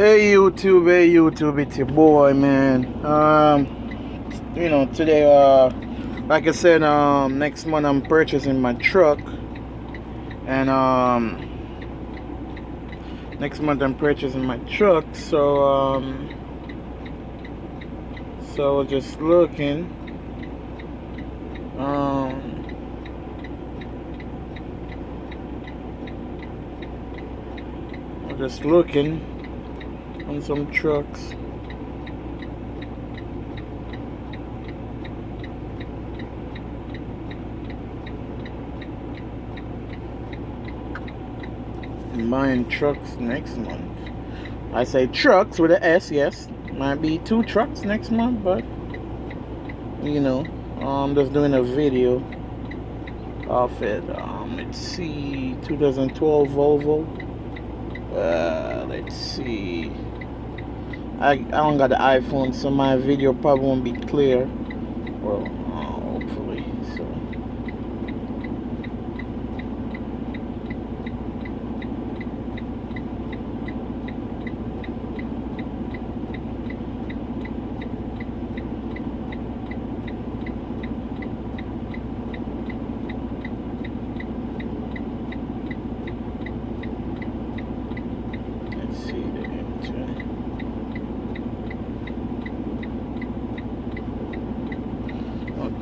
Hey YouTube, it's your boy, man. Today, like I said, next month I'm purchasing my truck, and next month I'm purchasing my truck. So just looking, just looking on some trucks. Buying trucks next month. I say trucks with an S, yes. Might be 2 trucks next month, but I'm just doing a video of it. Let's see, 2012 Volvo. Let's see. I don't got the iPhone, so my video probably won't be clear. Well, hopefully. So.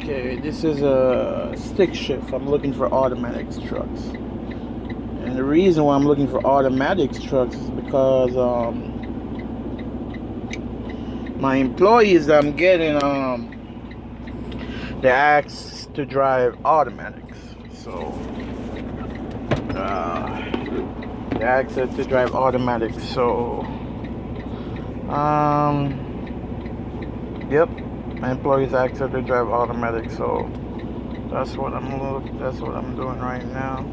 Okay, this is a stick shift. I'm looking for automatics trucks. And the reason why I'm looking for automatics trucks is because my employees that I'm getting, they're asked to drive automatics. So, they're asked to drive automatics. So, yep. My employees asked her to drive automatic, so that's what I'm doing right now.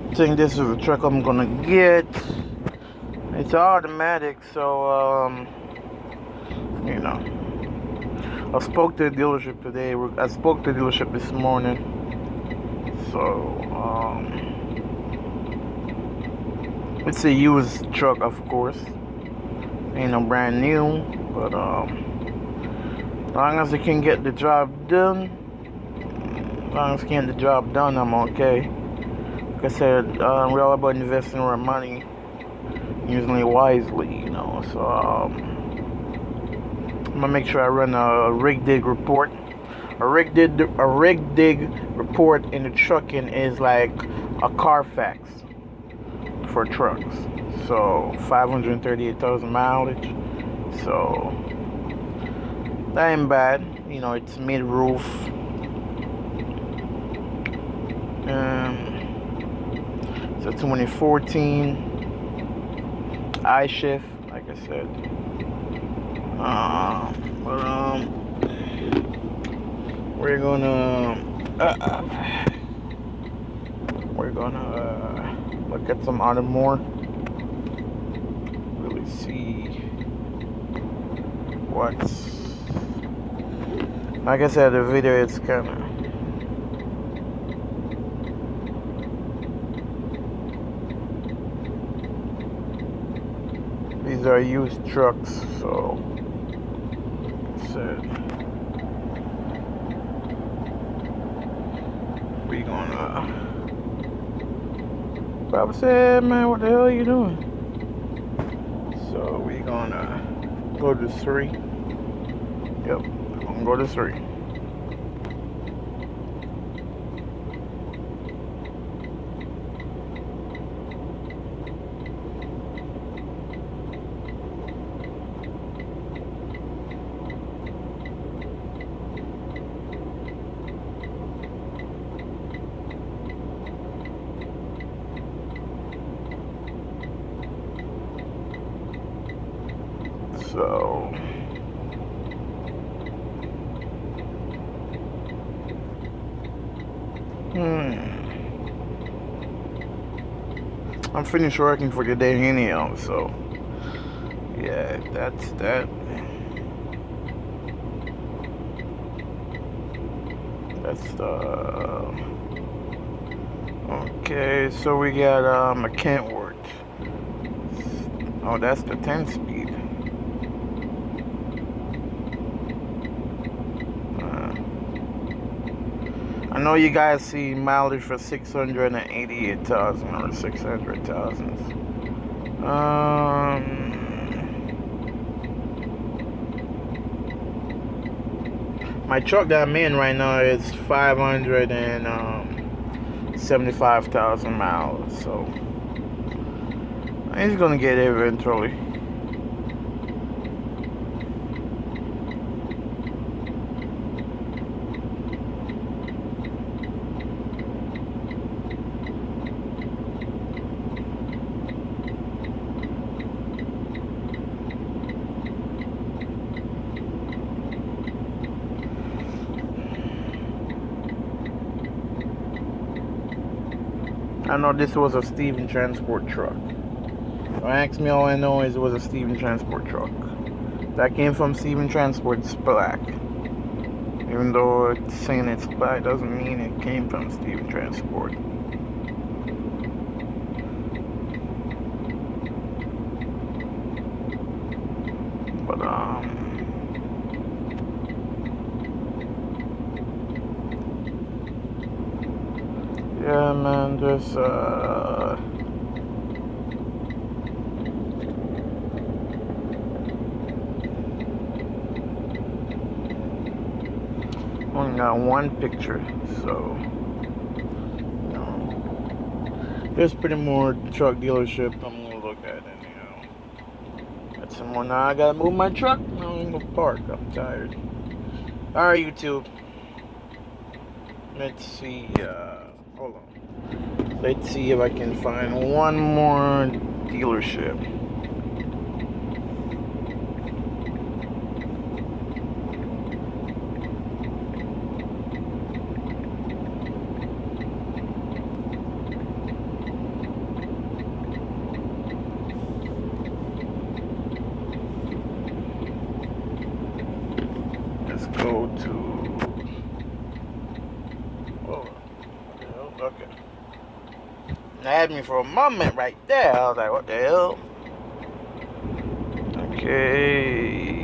I think this is the truck I'm gonna get. It's automatic, so I spoke to the dealership today. I spoke to the dealership this morning. So it's a used truck, of course. Ain't no brand new, but as long as it can get the job done, I'm okay. Like I said, we're all about investing our money, using it wisely, So I'm gonna make sure I run a rig dig report. A rig dig report in the trucking is like a Carfax for trucks. So 538,000 mileage. So that ain't bad. It's mid-roof. It's a 2014 iShift, like I said. We're gonna look at some other more. Really see what's. Like I said, the video is kind of. These are used trucks, so we gonna Papa said, man, what the hell are you doing? So we gonna go to 3. Yep, I'm gonna go to 3. So I'm finished working for the day anyhow, so yeah, that's that. That's the okay. So we got a Kentworth. Oh, that's the 10-speed. I know you guys see mileage for 688,000 or 600,000. My truck that I'm in right now is 575,000 miles, so it's gonna get it eventually. I know this was a Steven Transport truck. Don't ask me all I know is it was a Steven Transport truck. That came from Steven Transport. It's black. Even though it's saying it's black doesn't mean it came from Steven Transport. But yeah, man, there's only got one picture, so you know, there's pretty more truck dealership I'm gonna look at anyhow. That's some more. Now I gotta move my truck. Now I'm gonna park. I'm tired. Alright, YouTube. Let's see. Hold on. Let's see if I can find one more dealership. Let's go to. Oh, okay. That had me for a moment right there. I was like, what the hell? Okay.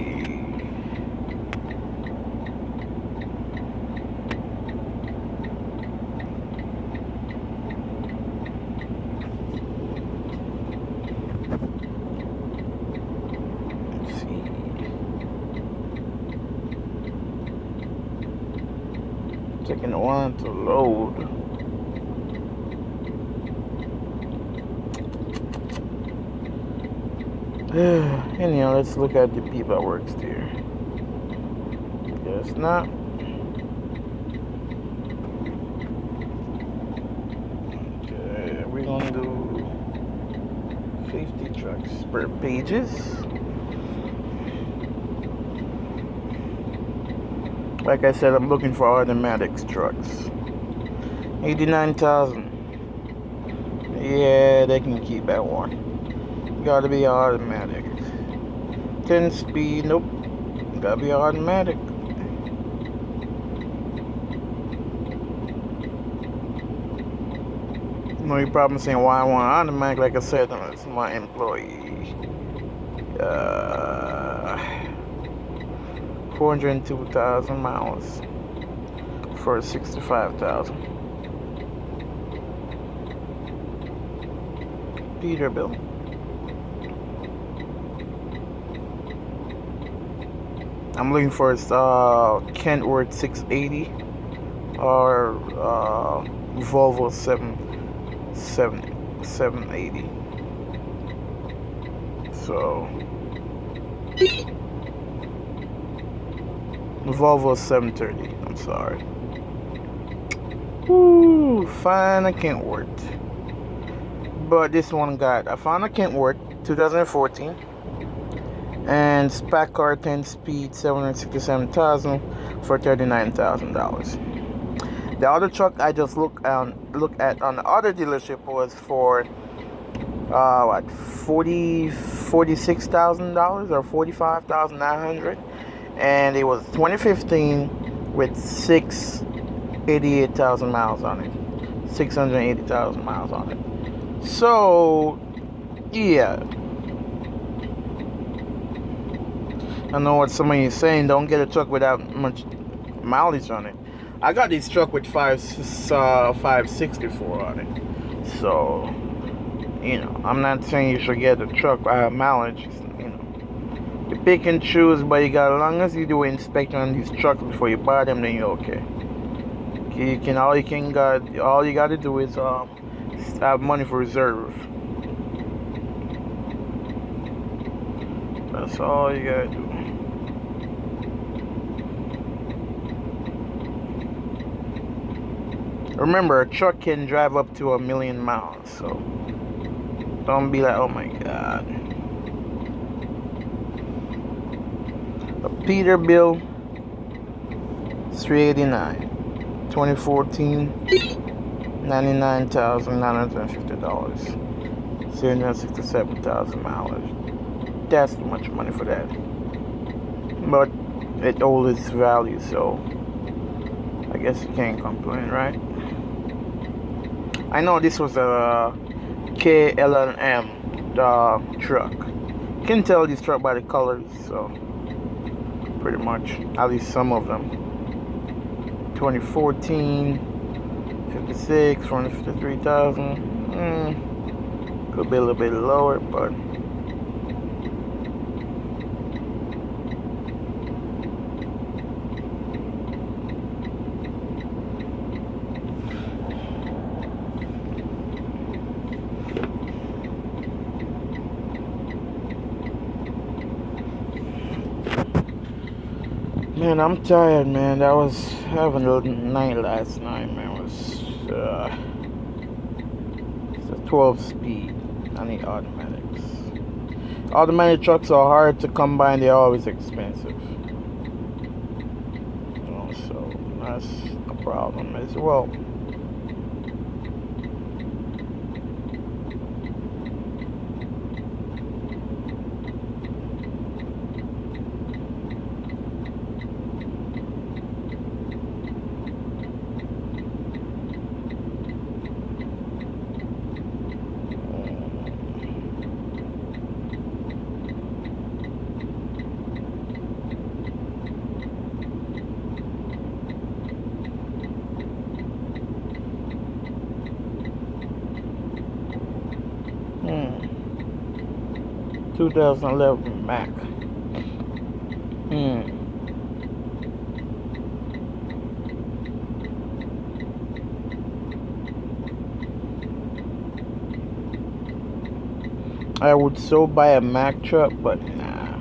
Let's see. Taking a while to load. Anyhow, let's look at the people that works there. Guess not. Okay, we're gonna do 50 trucks per pages. Like I said, I'm looking for automatics trucks. 89,000. Yeah, they can keep that one. Gotta be automatic. 10-speed, nope. Gotta be automatic. No, you're probably saying why I want automatic. Like I said, it's my employee. 402,000 miles for 65,000. Peterbilt. I'm looking for Kentworth 680 or Volvo 780. So Volvo 730. I'm sorry. Ooh, find a Kentworth. But this one I found a Kentworth 2014. And SPAC car 10 speed 767,000 for $39,000. The other truck I just looked at on the other dealership was for what, $46,000 or $45,900, and it was 2015 with 688,000 miles on it, 680,000 miles on it. So yeah, I know what somebody is saying. Don't get a truck without much mileage on it. I got this truck with 564 on it. So, I'm not saying you should get a truck mileage. You pick and choose, but as long as you do an inspection on these trucks before you buy them, then you're okay. All you got to do is have money for reserve. That's all you got to do. Remember, a truck can drive up to 1,000,000 miles, so don't be like, oh my god. A Peterbilt 389, 2014, $99,950, 367,000 miles. That's too much money for that. But it owes its value, so I guess you can't complain, right? I know this was a KLM truck. You can tell this truck by the colors, so pretty much, at least some of them. 2014, 56, 453,000. Could be a little bit lower, but man, I'm tired, man. I was having a night last night, man. It's a 12 speed. I need automatics. Automatic trucks are hard to come by and they're always expensive. So that's a problem as well. Hmm. 2011 Mac. I would so buy a Mac truck, but nah.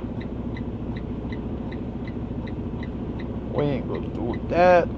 We ain't gonna do that.